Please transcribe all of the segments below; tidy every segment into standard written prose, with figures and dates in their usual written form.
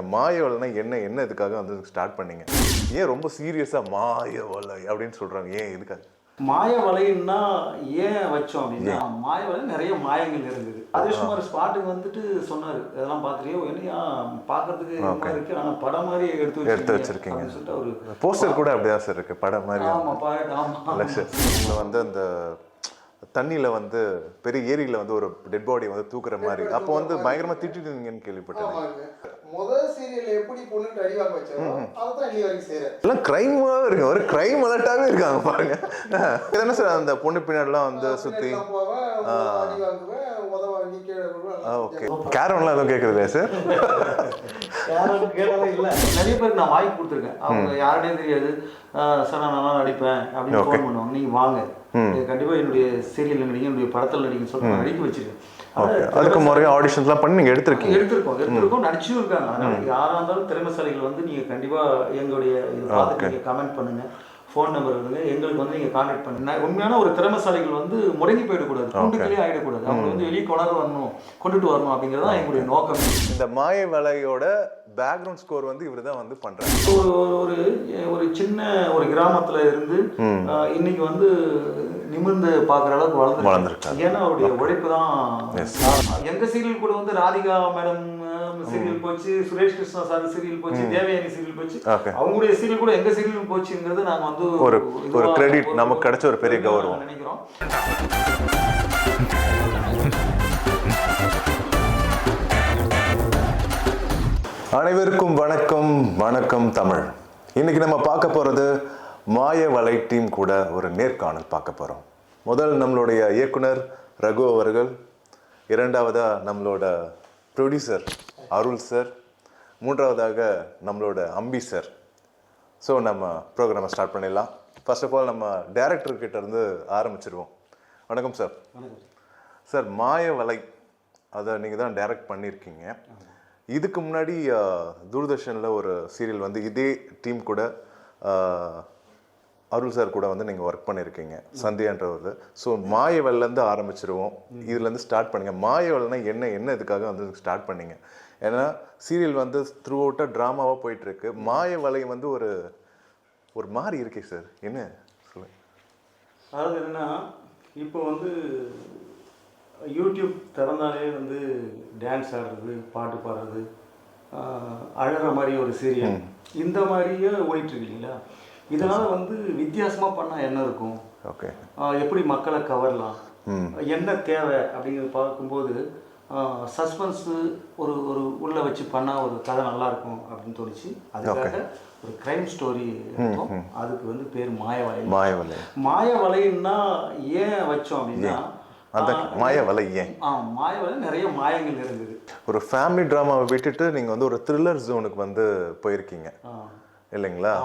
மாயவலைனா என்ன இதுக்காக வந்து ஸ்டார்ட் பண்ணீங்க? ஏன் ரொம்ப சீரியஸா மாயவலை அப்படின்னு சொல்றாங்க? ஏன் எதுக்காக? மாயவலைன்னா ஏன் வச்சோம் அப்படின்னா, மாயவலை நிறைய மாயங்கள் இருந்தது. அதிர்ஷ்குமார் ஸ்பாட்டுக்கு வந்துட்டு சொன்னாரு, இதெல்லாம் பார்த்துட்டியோ, என்னையா பார்க்கறதுக்கு மாதிரி இருக்கு, ஆனால் படம் மாதிரி எடுத்து வச்சிருக்கீங்க சொல்லிட்டு ஒரு போஸ்டர் கூட அப்படிதான் சார் இருக்கு, படம் மாதிரி. ஆமா இல்லை சார், உங்களை வந்து அந்த தண்ணியில வந்து பெரிய ஏரியில வந்து ஒரு டெட் பாடி வந்து தூக்குற மாதிரி, அப்போ வந்து பயங்கரமா திட்டிட்டு இருந்தீங்கன்னு கேள்விப்பட்டேன். முதல் சீரியல்ல எப்படி பொண்ணுட்டு அடி வாங்க வச்சாரோ அதான் இன்னி வரைக்கும் செய்யறேன். எல்லாம் கிரைமாவே இருக்கு, ஒரு கிரைம் அலர்ட்டாவே இருக்காங்க பாருங்க. என்ன சார் அந்த பொண்ணு பின்னாடிலாம் வந்து சுத்தி அடி வாங்குவேன், உதவ நிக்க. ஓகே, கேரவன்லாம் எதுவும் கேட்குறது இல்லையா சார்? கேட்டதே இல்லை. நிறைய பேருக்கு நான் வாய்ப்பு கொடுத்துருக்கேன், அவங்க யாருனே தெரியாது. சார் நான் நல்லா நடிப்பேன் அப்படின்னு ஃபோன் பண்ணுவாங்க, நீங்கள் வாங்க கண்டிப்பாக என்னுடைய சீரியல் நடிங்க, என்னுடைய படத்தில் நடிங்கன்னு சொல்லிட்டு நான் நடிக்க வச்சிருக்கேன். அதுக்கு முறையாக ஆடிஷன்ஸ்லாம் பண்ணி நீங்கள் எடுத்திருக்கோம் நடிச்சும் இருக்காங்க. அதனால யாராக இருந்தாலும் திறமைசாலிகள் வந்து நீங்கள் கண்டிப்பாக எங்களுடைய இது பார்த்துட்டு நீங்கள் கமெண்ட் பண்ணுங்கள், ஃபோன் நம்பர் இருக்குங்க, எங்களுக்கு வந்து நீங்கள் கான்டாக்ட் பண்ணுங்க. உண்மையான ஒரு திறமைசாலிகள் வந்து முடங்கி போயிடக்கூடாது, கூண்டுக்களே ஆகிடக்கூடாது, அவங்க வந்து வெளியே கொண்டுட்டு வரணும் அப்படிங்கிறது தான் எங்களுடைய நோக்கம். இந்த மாயவலையோட பேக்ரவுண்ட் ஸ்கோர் வந்து இவர் தான் வந்து பண்றாரு. ஒரு சின்ன ஒரு கிராமத்துல இருந்து இன்னைக்கு வந்து நிமிர்ந்து பார்க்குற அளவுக்கு வளர்ந்துருக்காரு. ஏன்னா அவருடைய உழைப்பு தான். எங்க சீரியல் கூட வந்து ராதிகா மேடம் சீரியல் போச்சு, சுரேஷ் கிருஷ்ணா சார் சீரியல் போச்சு, தேவயானி சீரியல் போச்சு, அவங்களுடைய சீரியல் கூட எங்க சீரியல் போச்சுங்கிறது நாங்க வந்து ஒரு கிரெடிட் நமக்கு கிடைச்ச ஒரு பெரிய கௌரவம் நினைக்கிறோம். அனைவருக்கும் வணக்கம் தமிழ். இன்னைக்கு நம்ம பார்க்க போறது மாயவலை டீம் கூட ஒரு நேர்காணல் பார்க்க போறோம். முதல் நம்மளுடைய இயக்குனர் ரகு அவர்கள், இரண்டாவதா நம்மளோட ப்ரொடியூசர் அருள் சார், மூன்றாவதாக நம்மளோட அம்பி சார். ஸோ நம்ம ப்ரோக்ராமை ஸ்டார்ட் பண்ணிடலாம். ஃபர்ஸ்ட் ஆஃப் ஆல் நம்ம டைரக்டர்கிட்ட இருந்து ஆரம்பிச்சிருவோம். வணக்கம் சார். சார், மாயவலை அதை நீங்கள் தான் டைரக்ட் பண்ணியிருக்கீங்க. இதுக்கு முன்னாடி தூர்தர்ஷனில் ஒரு சீரியல் வந்து இதே டீம் கூட அருள் சார் கூட வந்து நீங்கள் ஒர்க் பண்ணியிருக்கீங்க, சந்தியான்றவர். ஸோ மாயவல்லேருந்து ஆரம்பிச்சிருவோம், இதுலேருந்து ஸ்டார்ட் பண்ணுங்க. மாயவல்னா என்ன இதுக்காக வந்து ஸ்டார்ட் பண்ணீங்க? ஏன்னா சீரியல் வந்து த்ரூ அவுட்டாக ட்ராமாவாக போயிட்டுருக்கு. மாயவலை வந்து ஒரு மாதிரி இருக்கே சார், என்ன சொல்லுங்கள். அதாவது என்னென்னா, இப்போ வந்து யூடியூப் திறந்தாலே வந்து டான்ஸ் ஆடுறது, பாட்டு பாடுறது, அழகிற மாதிரி ஒரு சீரியல் இந்த மாதிரியே ஓடிட்டுருக்கு இல்லைங்களா? இதனால் வந்து வித்தியாசமாக பண்ணால் என்ன இருக்கும், ஓகே, எப்படி மக்களை கவரலாம், என்ன தேவை அப்படிங்கிறது பார்க்கும்போது சஸ்பென்ஸு ஒரு உள்ளே வச்சு பண்ணால் ஒரு கதை நல்லாயிருக்கும் அப்படின்னு தோணுச்சு. அதுக்காக ஒரு க்ரைம் ஸ்டோரி இருக்கும். அதுக்கு வந்து பேர் மாயவலை. மாயவலைன்னா ஏன் வச்சோம் அப்படின்னா, அந்த மாயவலை ஏன்? மாயவலை நிறைய மாயங்கள் இருந்தது. ஒரு ஃபேமிலி ட்ராமாவை விட்டுட்டு நீங்கள் வந்து ஒரு த்ரில்லர் ஜோனுக்கு வந்து போயிருக்கீங்க இல்லைங்களா?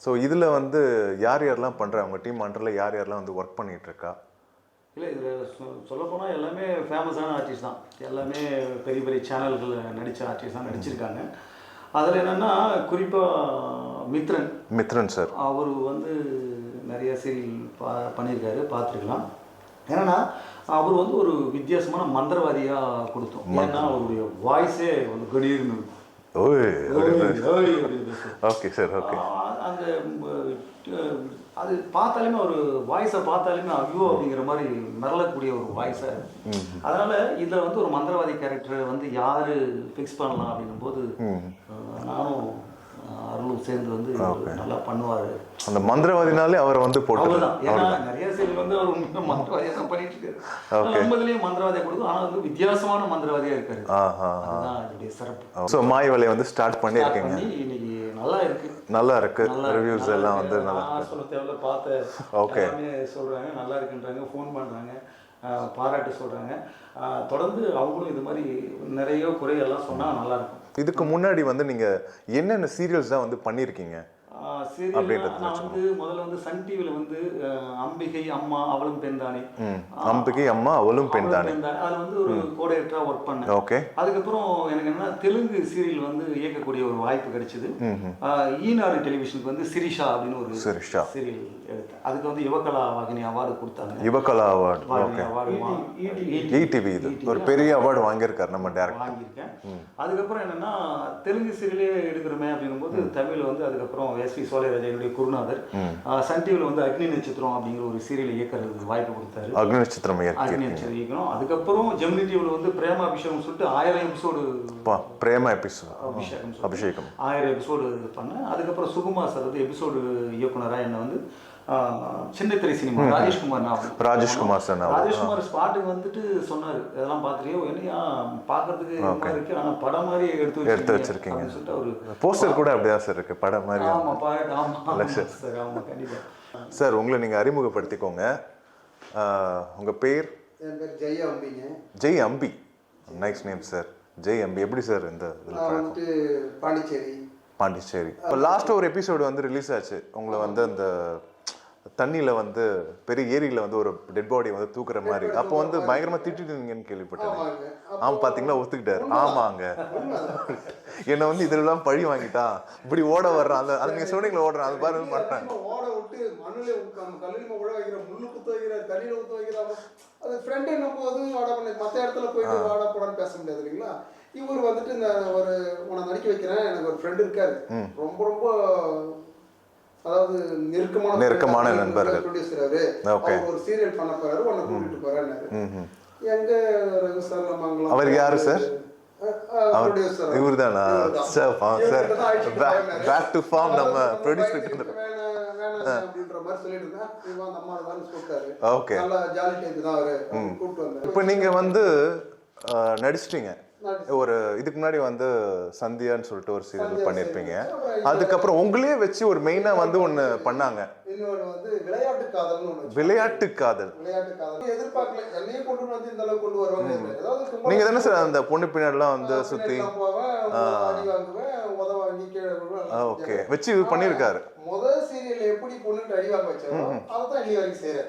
ஸோ இதில் வந்து யாரெல்லாம் பண்ணுறாங்க, உங்கள் டீம் அண்டரில் யாரெல்லாம் வந்து ஒர்க் பண்ணிகிட்ருக்கா? இல்லை, இதில் சொல்லப்போனால் எல்லாமே ஃபேமஸான ஆர்டிஸ்ட் தான், எல்லாமே பெரிய பெரிய சேனல்கள் நடித்த ஆர்டிஸ்ட் தான் நடிச்சிருக்காங்க. அதில் என்னென்னா, குறிப்பாக மித்ரன் சார், அவர் வந்து நிறைய சீரியல் பண்ணியிருக்காரு, பார்த்துருக்கலாம். ஏன்னா அவர் வந்து ஒரு வித்தியாசமான மந்திரவாதியாக கொடுத்தோம். ஏன்னா அவருடைய வாய்ஸே வந்து கணீர்னு இருக்கும். Okay sir, okay. அந்த அது பார்த்தாலுமே ஒரு வாய்ஸை பார்த்தாலுமே ஐயோ அப்படிங்கிற மாதிரி மிரளக்கூடிய ஒரு வாய்ஸாக இருக்கும். அதனால் இதில் வந்து ஒரு மந்திரவாதி கேரக்டரை வந்து யார் ஃபிக்ஸ் பண்ணலாம் அப்படின்னும் போது நானும் அருளும் சேர்ந்து வந்து நல்லா பண்ணுவார். அந்த மந்திரவாதினாலே அவரை வந்து போட்டு, ஏன்னா நிறைய சீரியல் வந்து அவர் உண்மையாக மந்திரவாதியாக தான் பண்ணிட்டு இருக்காரு. நம்மதுலேயும் மந்திரவாதியாக கொடுக்கும், ஆனால் வந்து வித்தியாசமான மந்திரவாதியாக இருக்காரு. அதுதான் இதோடைய சிறப்பு. ஸோ மாயவலை வந்து ஸ்டார்ட் பண்ணியிருக்கீங்க. இன்னைக்கு நல்லா இருக்கு, ரிவ்யூஸ் எல்லாம் வந்து நல்லா சொல்ல தேவையில்ல, பார்த்து எல்லாமே சொல்கிறாங்க, நல்லா இருக்குன்றாங்க, ஃபோன் பண்ணுறாங்க, பாராட்டு சொல்கிறாங்க. தொடர்ந்து அவங்களும் இது மாதிரி நிறைய குறையெல்லாம் சொன்னால் நல்லாயிருக்கும். இதுக்கு முன்னாடி வந்து நீங்கள் என்னென்ன சீரியல்ஸ் தான் வந்து பண்ணியிருக்கீங்க? அப்படின்றது நான் வந்து முதல்ல வந்து சன் டிவியில் வந்து அம்பிகை அம்மா அவளும் பெண்தானே, அம்பிகை அம்மா அவளும் பெண் தானே, அதில் வந்து ஒரு கோடைரக்டராக ஒர்க் பண்ணேன். ஓகே. அதுக்கப்புறம் எனக்கு என்ன தெலுங்கு சீரியல் வந்து இயக்கக்கூடிய ஒரு வாய்ப்பு கிடைச்சிது. ஈனாடு டெலிவிஷனுக்கு வந்து சிரிஷா அப்படின்னு ஒரு சீரியல் எடுத்தேன். அதுக்கு வந்து யுவகலா வாகினி அவார்டு கொடுத்தாங்க. Yuvakala award, okay. ஈடிவி இது ஒரு பெரிய அவார்டு வாங்கியிருக்காரு நம்ம டேரக்டர். வாங்கியிருக்கேன். அதுக்கப்புறம் என்னன்னா தெலுங்கு சீரியலே எடுக்கிறோமே அப்படிங்கும்போது தமிழ் வந்து அதுக்கப்புறம் எஸ்வி சோலைராஜா என்னுடைய குருநாதர் சன் டிவியில் வந்து அக்னி நட்சத்திரம் அப்படிங்கிற ஒரு சீரியல் இயக்கிறதுக்கு வாய்ப்பு கொடுத்தாரு. அக்னி நட்சத்திரம் இயக்கணும். அதுக்கப்புறம் ஜெமினி டிவியில் வந்து பிரேமா அபிஷேகம் சொல்லிட்டு 1000 எபிசோடு பிரேமா எபிசோடு அபிஷேகம் 1000 எபிசோடு பண்ணேன். அதுக்கப்புறம் சுகுமார் சார் வந்து எபிசோடு இயக்குனராக என்ன வந்து சின்னத்திரை சினிமா ராஜேஷ்குமார் ஸ்பாட்டுக்கு வந்துட்டு சொன்னார், இதெல்லாம் பார்த்துறியோ என்னையா பார்க்கறதுக்கு இருக்கு, ஆனால் படம் மாதிரி எடுத்து வச்சிருக்கீங்க சொல்லிட்டு ஒரு போஸ்டர் கூட அப்படிதான் சார் இருக்கு, படம் மாதிரி. கண்டிப்பாக சார் உங்களை நீங்கள் அறிமுகப்படுத்திக்கோங்க. உங்கள் பேர்? என் பேர் ஜெய் அம்பிங்க. ஜெய் அம்பி, நைஸ் நேம் சார். ஜெய் அம்பி எப்படி சார் இந்த வந்துட்டு பாண்டிச்சேரி. இப்போ லாஸ்ட் ஒரு எபிசோடு வந்து ரிலீஸ் ஆச்சு. உங்களை வந்து அந்த தண்ணியில் வந்து பெரிய ஏரியில் வந்து ஒரு டெட் பாடி வந்து தூக்குற மாதிரி, அப்போ வந்து பயங்கரமாக திட்டிருந்தீங்கன்னு கேள்விப்பட்டேன். ஆமாம், பார்த்தீங்களா, ஒத்துக்கிட்டாரு. ஆமாங்க, என்னை வந்து இதெல்லாம் பழி வாங்கிட்டான், இப்படி ஓட வர்றான், அந்த அது நீங்கள் சொன்னீங்களா ஓடுறான், அது பாருங்க மாட்டேன். ஓட விட்டு மண்ணில் கல்லில் ஓட வைக்கிற, முள்ளு குத்த வைக்கிற, தண்ணியில் ஊற்ற வைக்கிறாங்க. அது ஃப்ரெண்ட் என்ன போது வாட பண்ண மற்ற இடத்துல போயிட்டு வாட போடான்னு பேச முடியாது இல்லைங்களா. இவர் வந்துட்டு இந்த ஒரு உன்னை நடிக்க வைக்கிறேன், எனக்கு ஒரு ஃப்ரெண்டு இருக்காரு, ரொம்ப ரொம்ப அதாவது நெருக்கமான நண்பர்கள், ப்ரொடியூசர். அவர் ஒரு சீரியல் பண்ண போறாரு, உன்னை கூட்டிட்டு போறாரு. எங்க ரகுசலமங்கலம். அவர் யாரு சார்? இவர்தானா சார்? பேக் டு ஃபார்ம் நம்ம ப்ரொடியூசர் அப்படின்ற மாதிரி சொல்லிட்டு இருந்தேன். இவன் அம்மா தான் சொல்லிட்டாரு. ஓகே, நல்லா ஜாலி டைப் தான் அவரு, கூப்பிட்டு வந்தாரு. இப்போ நீங்க வந்து நடிச்சிட்டீங்க. ஒரு இதுக்கு முன்னாடி வந்து சந்தியான்னு சொல்லிட்டு ஒரு சீரியல் பண்ணிருப்பீங்க. அதுக்கப்புறம் உங்களே வச்சு ஒரு மெயினா வந்து ஒண்ணு பண்ணாங்க. இன்னொரு வந்து விளையாட்டு காதல்னு ஒண்ணு. விளையாட்டு காதல் எதிர்பார்க்கல, என்னையே கொண்டு வந்து இந்த அளவுக்கு கொண்டு வருவாங்க. நீங்க தானே சார் அந்த பொண்ணு பின்னாடிலாம் வந்து சுத்தி ஓகே வச்சு இது பண்ணிருக்காரு. முதல் சீரியல் எப்படி பொண்ணுட்டு அடி வாங்க வச்சாரோ அதான் இன்னி வரைக்கும் செய்யறேன்.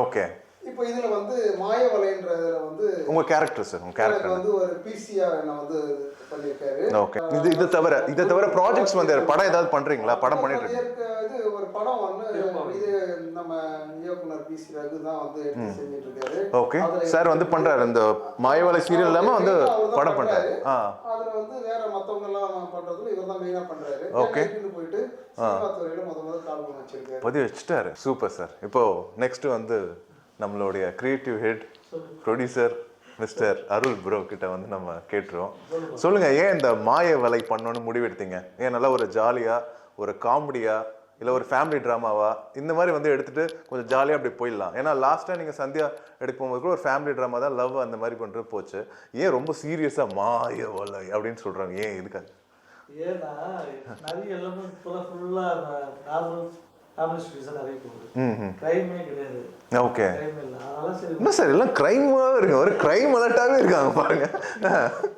ஓகே. இப்போ இதுல வந்து மாயவலைன்றதுல வந்து உங்க கேரக்டர் சார், உங்க கேரக்டர் வந்து ஒரு பிசியா நான் வந்து பண்ணிருக்காரு. ஓகே. இது தவிர ப்ராஜெக்ட்ஸ் வந்து படம் ஏதாவது பண்றீங்களா? படம் பண்ணிட்டு இருக்கீங்க? இது ஒரு படம் வந்து இது நம்ம இயக்குனர் பிசி ரகு தான் வந்து எடுத்து செஞ்சிட்டு இருக்காரு. ஓகே. சார் வந்து பண்றாரு இந்த மாயவலை சீரியல் இல்லாம வந்து படம் பண்றாரு. அதுல வந்து வேற மத்தவங்க எல்லாம் பண்றதுல இவர் தான் மெயினா பண்றாரு. ஓகே. போயிட்டு சினிமா துறையில முதல்ல கால் பண்ண வச்சிருக்காரு. பதிவு வச்சிட்டாரு. Super sir. இப்போ நெக்ஸ்ட் வந்து நம்மளுடைய கிரியேட்டிவ் ஹெட் ப்ரொடியூசர் மிஸ்டர் அருள் ப்ரோ கிட்ட வந்து நம்ம கேட்டுருவோம். சொல்லுங்க, ஏன் இந்த மாய வலை பண்ணணும்னு முடிவெடுத்தீங்க? ஏன் நல்லா ஒரு ஜாலியா, ஒரு காமெடியா, இல்லை ஒரு ஃபேமிலி ட்ராமாவா இந்த மாதிரி வந்து எடுத்துட்டு கொஞ்சம் ஜாலியாக அப்படி போயிடலாம்? ஏன்னா லாஸ்ட்டாக நீங்கள் சந்தியா எடுக்க போகும்போது கூட ஒரு ஃபேமிலி ட்ராமா தான், லவ் அந்த மாதிரி பண்ணுறது போச்சு. ஏன் ரொம்ப சீரியஸாக மாய வலை அப்படின்னு சொல்கிறாங்க? ஏன் இதுக்காக? ஏன்னா நிறைய எல்லாமே இப்போலாம் ஃபுல்லாக நார்மல் ஃபேமிலி ஸ்டோரிஸாக நிறைய போகுது. க்ரைமே கிடையாது. ஓகே. க்ரைம் இல்லை, அதெல்லாம் சரி. என்ன சார் எல்லாம் க்ரைமாக இருக்கு, ஒரு க்ரைம் அலர்ட்டாகவே இருக்காங்க பாருங்க.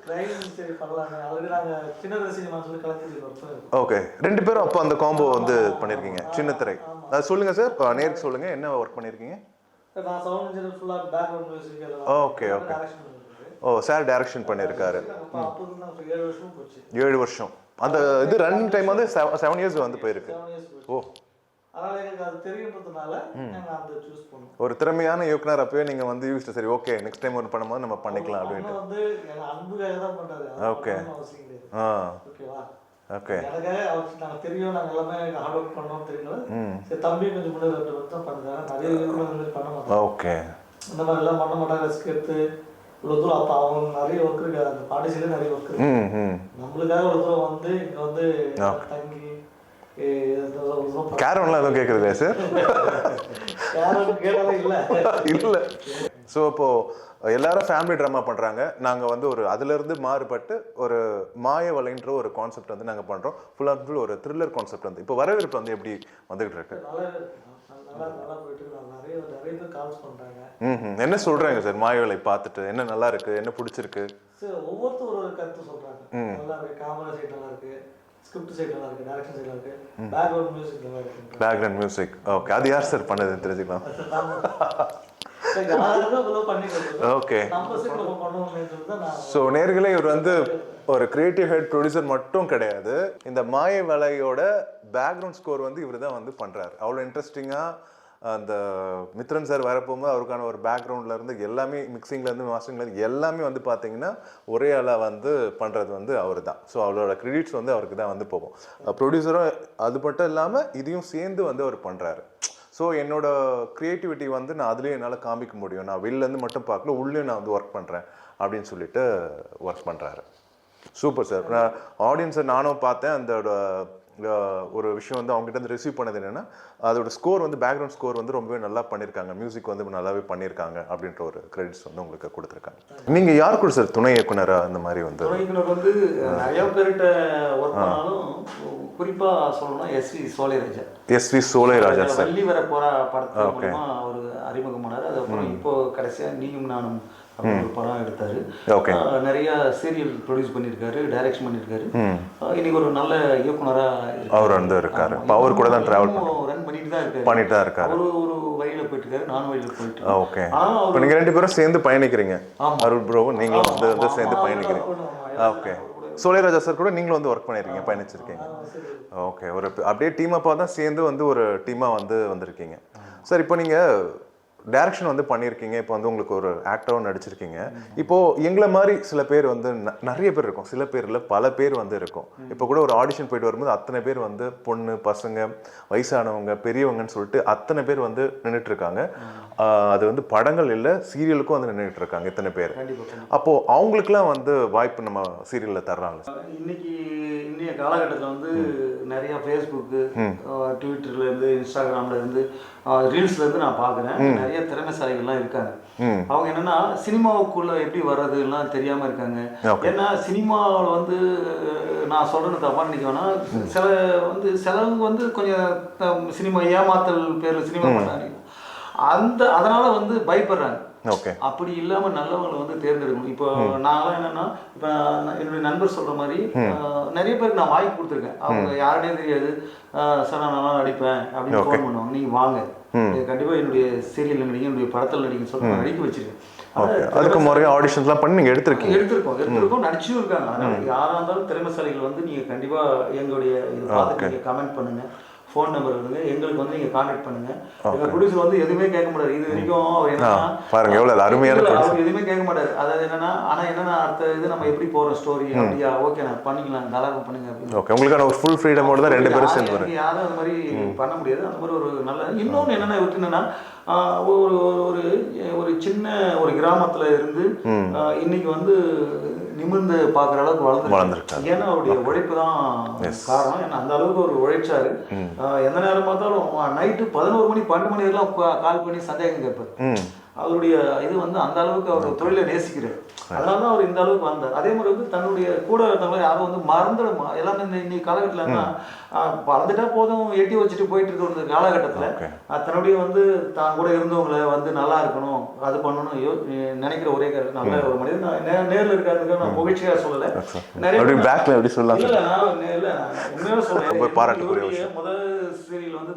க்ரைம் சரி பண்ணலாங்க. ஆல்ரெடி நாங்கள் சின்ன சினிமா சொல்லி கலந்துட்டு ஒர்க். ஓகே. 2 பேரும் அப்போ அந்த காம்போ வந்து பண்ணியிருக்கீங்க சின்னத்திரை. அது சொல்லுங்கள் சார், இப்போ நேருக்கு சொல்லுங்கள், என்ன ஒர்க் பண்ணியிருக்கீங்க? நான் சவுண்ட் இன்ஜினியர் ஃபுல்லாக பேக்ரவுண்ட் மியூசிக் எல்லாம். Okay okay. Oh, sir direction பண்ணியிருக்காரு. 7 வருஷம் போச்சு. 7 வருஷம். அந்த இது ரன்னிங் டைம் வந்து 7 இயர்ஸ் வந்து போயிருக்கு. ஓ, அதனால எனக்கு அது தெரியுன்றதுனால நாங்கள் அதை சூஸ் பண்ணுவோம். ஒரு திறமையான இயக்குனர் அப்பவே நீங்கள் வந்து யூஸ் சரி ஓகே நெக்ஸ்ட் டைம் ஒரு பண்ணும்போது நம்ம பண்ணிக்கலாம் அப்படின்ட்டு வந்து எனக்கு அன்புக்காக தான் பண்ணுறாரு. ஓகே. ஓகேவா? ஓகே. எனக்காக அவருக்கு நாங்கள் தெரியும், நாங்கள் எல்லாமே ஹார்ட் ஒர்க் பண்ணோம் தெரியும். சரி தம்பி கொஞ்சம் முன்னாடி 2 வருஷம் பண்ணுறாங்க. நிறைய இயக்குனர் பண்ண மாட்டாங்க. ஓகே. இந்த மாதிரிலாம் பண்ண மாட்டாங்க. ரிஸ்க் எடுத்து இவ்வளோ தூரம் அப்போ அவங்க நிறைய ஒர்க் இருக்காது. அந்த பாண்டிச்சேரியில நிறைய ஒர்க் இருக்கு. நம்மளுக்காக ஒரு தூரம் வந்து இங்கே வந்து தங்கி கேரவன்லாம் எதுவும் கேட்குறது இல்லையா சார்? இல்லை. ஸோ இப்போது எல்லாரும் ஃபேமிலி ட்ராமா பண்ணுறாங்க. நாங்கள் வந்து ஒரு அதுலேருந்து மாறுபட்டு ஒரு மாய வலைன்ற ஒரு கான்செப்ட் வந்து நாங்கள் பண்ணுறோம். ஃபுல் அண்ட் ஃபுல் ஒரு த்ரில்லர் கான்செப்ட் வந்து இப்போ வரவேற்பு வந்து எப்படி வந்துகிட்டு இருக்கு? என்ன சொல்கிறாங்க சார் மாயவலை பார்த்துட்டு? என்ன நல்லா இருக்கு, என்ன பிடிச்சிருக்கு? ஒவ்வொருத்தரும் ஒரு கருத்து சொல்கிறாங்க. நல்லா இருக்கு, காமெடி சைட் நல்லா இருக்கு, ஸ்கிரிப்ட் சைடு நல்லா இருக்கு, டைரக்ஷன் சைடு இருக்கு, பேக்ரவுண்ட் மியூசிக் நல்லா இருக்கு. பேக்ரவுண்ட் மியூசிக் ஓகே, அது யார் சார் பண்ணதுன்னு தெரிஞ்சுக்கலாம்? ஓகே. ஸோ நேர்களே, இவர் வந்து ஒரு கிரியேட்டிவ் ஹெட் ப்ரொடியூசர் மட்டும் கிடையாது, இந்த மாய வலையோட பேக்ரவுண்ட் ஸ்கோர் வந்து இவர் தான் வந்து பண்ணுறாரு. அவ்வளோ இன்ட்ரெஸ்டிங்காக அந்த மித்ரன் சார் வரப்போகும்போது அவருக்கான ஒரு பேக்ரவுண்ட்லேருந்து எல்லாமே, மிக்சிங்லேருந்து மாஸ்டரிங்லேருந்து எல்லாமே வந்து பார்த்தீங்கன்னா ஒரே ஆளாக வந்து பண்ணுறது வந்து அவர் தான். ஸோ அவரோட கிரெடிட்ஸ் வந்து அவருக்கு தான் வந்து போகும். ப்ரொடியூசரும் அது மட்டும் இல்லாமல் இதையும் சேர்ந்து வந்து அவர் பண்ணுறாரு. ஸோ என்னோட க்ரியேட்டிவிட்டி வந்து நான் அதுலேயும் என்னால் காமிக்க முடியும், நான் வெளிலேருந்து மட்டும் பார்க்கல, உள்ளேயும் நான் வந்து ஒர்க் பண்ணுறேன் அப்படின்னு சொல்லிட்டு ஒர்க் பண்ணுறாரு. Super sir. நான் ஆடியன்ஸை நானும் பார்த்தேன். அதோட ஒரு விஷயம் வந்து அவங்ககிட்ட வந்து ரிசீவ் பண்ணது என்னென்னா, அதோட ஸ்கோர் வந்து பேக்ரவுண்ட் ஸ்கோர் வந்து ரொம்பவே நல்லா பண்ணியிருக்காங்க, மியூசிக் வந்து நல்லாவே பண்ணியிருக்காங்க அப்படின்ற ஒரு கிரெடிட்ஸ் வந்து உங்களுக்கு கொடுத்துருக்காங்க. நீங்கள் யார் கூட சார் துணை இயக்குனராக அந்த மாதிரி வந்து? துணை இயக்குனர் வந்து நிறைய பேர்கிட்ட ஒர்க் பண்ணாலும் குறிப்பாக சொல்லணும்னா SV Solairaja. SV Solairaja sir Valli வர போகிற படத்து மூலமா அவர் அறிமுகமானார். அதுக்கப்புறம் இப்போ கடைசியாக நீயும் நானும் அப்படின்னு ஒரு படம் எடுத்தாரு. நிறைய சீரியல் ப்ரொடியூஸ் பண்ணியிருக்காரு, டைரக்ஷன் பண்ணியிருக்காரு. இன்னைக்கு ஒரு நல்ல இயக்குனராக அவர் வந்து இருக்காரு. அவர் கூட தான் டிராவல் ரன் பண்ணிட்டு தான் இருக்காரு. ஒரு வழியில் போயிட்டு இருக்காரு, நானும் வழியில் போயிட்டு. ஓகே. இப்போ நீங்கள் 2 பேரும் சேர்ந்து பயணிக்கிறீங்க, அருள் ப்ரோ நீங்களும் வந்து சேர்ந்து பயணிக்கிறீங்க. ஓகே. சோலைராஜா சார் கூட நீங்களும் வந்து ஒர்க் பண்ணியிருக்கீங்க, பயணிச்சிருக்கீங்க. ஓகே. ஒரு அப்படியே டீமப்பாக தான் சேர்ந்து வந்து ஒரு டீமாக வந்து வந்திருக்கீங்க சார். இப்போ நீங்கள் டைரக்ஷன் வந்து பண்ணியிருக்கீங்க, இப்போ வந்து உங்களுக்கு ஒரு ஆக்டராகவும் நடிச்சிருக்கீங்க. இப்போது எங்களை மாதிரி சில பேர் வந்து நிறைய பேர் இருக்கும், சில பேரில் பல பேர் வந்து இருக்கும். இப்போ கூட ஒரு ஆடிஷன் போயிட்டு வரும்போது அத்தனை பேர் வந்து பொண்ணு பசங்க வயசானவங்க பெரியவங்கன்னு சொல்லிட்டு அத்தனை பேர் வந்து நின்றுட்டுருக்காங்க. அது வந்து படங்கள் இல்லை, சீரியலுக்கும் வந்து நின்றுட்டு இருக்காங்க இத்தனை பேர். அப்போது அவங்களுக்குலாம் வந்து வாய்ப்பு நம்ம சீரியலில் தர்றாங்க. இன்றைய காலகட்டத்தில் வந்து நிறைய ஃபேஸ்புக்கு, ட்விட்டர்லேருந்து, இன்ஸ்டாகிராம்லேருந்து, ரீல்ஸ்லேருந்து நான் பார்க்குறேன், நிறைய திறமைசாலிகள்லாம் இருக்காங்க. அவங்க என்னென்னா சினிமாவுக்குள்ளே எப்படி வர்றதுலாம் தெரியாமல் இருக்காங்க. ஏன்னா சினிமாவில் வந்து நான் சொல்கிறது தப்பாக நினைக்க வேணாம், சிலவங்க வந்து கொஞ்சம் சினிமா ஏமாத்தல் பேரில் சினிமா பண்ணாங்க, அதனால வந்து பயப்படுறாங்க. அப்படி இல்லாம நல்லவங்களை வந்து தேர்ந்தெடுக்கணும். இப்போ நான்லாம் என்னன்னா, இப்போ என்னுடைய நண்பர் சொல்ற மாதிரி நிறைய பேருக்கு நான் வாய்ப்பு கொடுத்துருக்கேன். அவங்க யாருனே தெரியாது, சார் நான் நல்லா நடிப்பேன் அப்படின்னு ஃபோன் பண்ணுவாங்க, நீங்க வாங்க கண்டிப்பா என்னுடைய சீரியல் நடிங்க, என்னுடைய படத்தில் நடிங்கன்னு சொல்லி நான் நடிக்க வச்சிருக்கேன். அதுக்கு முறையாக ஆடிஷன்ஸ்லாம் பண்ணி நீங்கள் எடுத்திருக்கோம் நடிச்சும் இருக்காங்க. அதனால யாராக இருந்தாலும் திறமைசாலிகள் வந்து நீங்கள் கண்டிப்பாக எங்களுடைய இது பார்த்துட்டு நீங்கள் கமெண்ட் பண்ணுங்க, ஃபோன் நம்பர் இருக்குங்க, எங்களுக்கு வந்து நீங்கள் கான்டாக்ட் பண்ணுங்க. எங்கள் ப்ரொடியூசர் வந்து எதுவுமே கேட்க மாட்டார். இது வரைக்கும் அவர் என்னன்னா பாருங்க எவ்வளோ அருமையான அவர் எதுவுமே கேட்க மாட்டார். அதாவது என்னன்னா, ஆனால் என்னன்னா அடுத்த இது நம்ம எப்படி போகிறோம் ஸ்டோரி அப்படியா, ஓகே நான் பண்ணிக்கலாம், தாராளமாக பண்ணுங்க அப்படின்னு. ஓகே. உங்களுக்கான ஒரு ஃபுல் ஃப்ரீடமோட தான் 2 பேரும் சேர்ந்து வரும். யாரும் அந்த மாதிரி பண்ண முடியாது. அந்த மாதிரி ஒரு நல்ல இன்னொன்று என்னன்னா இவருக்கு என்னன்னா, ஒரு சின்ன ஒரு கிராமத்தில் இருந்து இன்னைக்கு வந்து நிமிர்ந்து பார்க்குற அளவுக்கு வளர்ந்துருக்காரு. ஏன்னா அவருடைய உழைப்பு தான் காரணம். ஏன்னா அந்த அளவுக்கு ஒரு உழைச்சாரு. எந்த நேரம் பார்த்தாலும் நைட்டு 11 மணி 12 மணி வரைக்கும் கால் பண்ணி சந்தேகம் கேட்பார். அவருடைய இது வந்து அந்த அளவுக்கு அவர் தொழிலை நேசிக்கிறார். அதனால தான் அவர் இந்த அளவுக்கு வந்தார். அதே மாதிரி வந்து தன்னுடைய கூட இருந்தவங்க யாரும் வந்து மறந்துடும். எல்லாமே இன்னைக்கு காலகட்டத்தில் மறந்துட்டா போதும், எட்டி வச்சுட்டு போயிட்டு இருக்க ஒரு காலகட்டத்தில் தன்னுடைய வந்து தான் கூட இருந்தவங்களை வந்து நல்லா இருக்கணும், அது பண்ணணும் நினைக்கிற ஒரே நல்ல ஒரு மனிதன். நான் நேரில் இருக்காதுங்க, நான் புகழ்ச்சியாக சொல்லலை, நிறைய உண்மையாக சொல்றேன். முதல் சீரியல் வந்து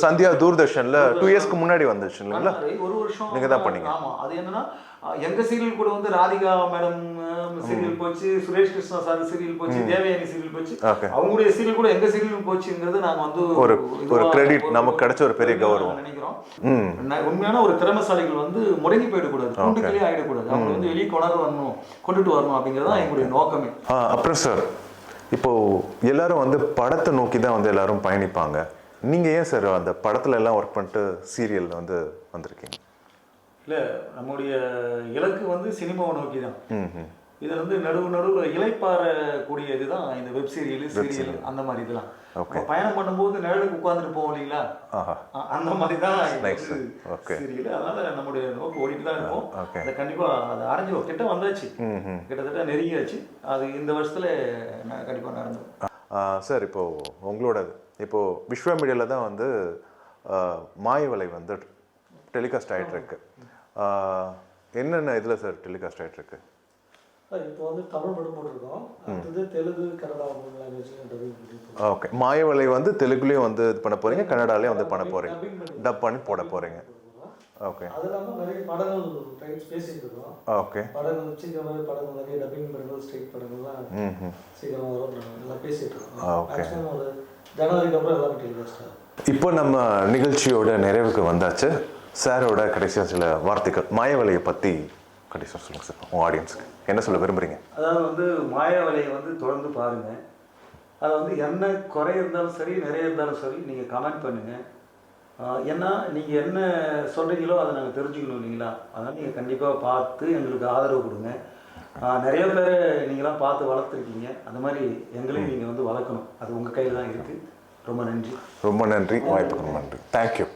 சந்தியா தூர்தர்ஷன்ல 2 இயர்ஸ்க்கு முன்னாடி வந்துச்சு இல்லைங்களா? ஒரு வருஷம் நீங்க தான் பண்ணீங்க. ஆமா. அது என்னன்னா எங்க சீரியல் கூட வந்து ராதிகா மேடம் சீரியல் போச்சு, சுரேஷ் கிருஷ்ணா சார் சீரியல் போச்சு, தேவயானி சீரியல் போச்சு, அவங்களுடைய சீரியல் கூட எங்க சீரியல் போச்சுங்கிறது நாங்க வந்து ஒரு கிரெடிட் நமக்கு கிடைச்ச ஒரு பெரிய கௌரவம் நினைக்கிறோம். உண்மையான ஒரு திறமைசாலிகள் வந்து முடங்கி போயிடக்கூடாது, கூண்டுகளே ஆயிடக்கூடாது, அவங்க வந்து வெளியே கொண்டுட்டு வரணும் அப்படிங்கிறது தான் எங்களுடைய நோக்கமே. அப்புறம் சார், இப்போ எல்லாரும் வந்து படத்தை நோக்கி தான் வந்து எல்லாரும் பயணிப்பாங்க. நீங்க ஏன் சார் அந்த படத்துல எல்லாம் ஒர்க் பண்ணிட்டு சீரியல்ல வந்து வந்திருக்கீங்க? இல்லை, நம்முடைய இலக்கு வந்து சினிமாவை நோக்கி தான். இதில் வந்து நடுவில் இலைப்பாறக்கூடிய இதுதான் இந்த வெப் சீரியல் அந்த மாதிரி இதெல்லாம். பயணம் பண்ணும்போது நிழலுக்கு உட்காந்துட்டு போவோம் இல்லைங்களா, அந்த மாதிரி தான் சீரியல். அதனால நம்முடைய நோக்கு ஓடிட்டு தான் இருக்கும். அதை கண்டிப்பாக அதை அரைஞ்சி கிட்ட வந்தாச்சு, கிட்டத்தட்ட நெருங்கியாச்சு. அது இந்த வருஷத்துல கண்டிப்பாக நடந்தோம். சார், இப்போது உங்களோடது இப்போது விஸ்வா மீடியாவில் தான் வந்து மாயவலை வந்து டெலிகாஸ்ட் ஆகிட்டு இருக்கு. என்னென்ன இதில் சார் டெலிகாஸ்ட் ஆகிட்டு இருக்கு? இப்போ வந்து தமிழ் மட்டும் போட்டிருக்கோம். அடுத்தது தெலுங்கு, கன்னடா லாங்குவேஜ் டப்பிங் பண்ணி ஓகே. மாயவலை வந்து தெலுங்குலேயும் வந்து இது பண்ண போகிறீங்க, கன்னடாலேயும் வந்து பண்ண போகிறீங்க, டப் பண்ணி போட போகிறீங்க. ஓகே. அது இல்லாமல் நிறைய படங்கள் டைம்ஸ் பேசிட்டு இருக்கோம். ஓகே. படங்கள் சீக்கிரமாகவே படங்கள் நிறைய டப்பிங் படங்கள் ஸ்ட்ரைட் படங்கள்லாம் சீக்கிரமாக வரும். எல்லாம் பேசிட்டு இருக்கோம். ஓகே. ஒரு ஜனவரிக்கு அப்புறம் எல்லாமே டெலிகாஸ்டாக. இப்போ நம்ம நிகழ்ச்சியோட நிறைவுக்கு வந்தாச்சு. சாரோட கடைசியாக சில வார்த்தைகள் மாயவலையை பற்றி கடைசியாக சொல்லுங்கள் சார், உங்கள் ஆடியன்ஸுக்கு என்ன சொல்ல விரும்புகிறீங்க? அதாவது வந்து மாயவலையை வந்து தொடர்ந்து பாருங்கள். அது வந்து என்ன குறை இருந்தாலும் சரி, நிறைய இருந்தாலும் சரி, நீங்கள் கமெண்ட் பண்ணுங்கள். ஏன்னா நீங்கள் என்ன சொல்கிறீங்களோ அதை நாங்கள் தெரிஞ்சுக்கணும் இல்லைங்களா? அதனால் நீங்கள் கண்டிப்பாக பார்த்து எங்களுக்கு ஆதரவு கொடுங்க. நிறைய பேர் நீங்களாம் பார்த்து வளர்த்துருக்கீங்க, அந்த மாதிரி எங்களையும் நீங்கள் வந்து வளர்க்கணும். அது உங்கள் கையில் தான் இருக்குது. ரொம்ப நன்றி. ரொம்ப நன்றி, வாய்ப்புக்கு நன்றி. தேங்க்யூ.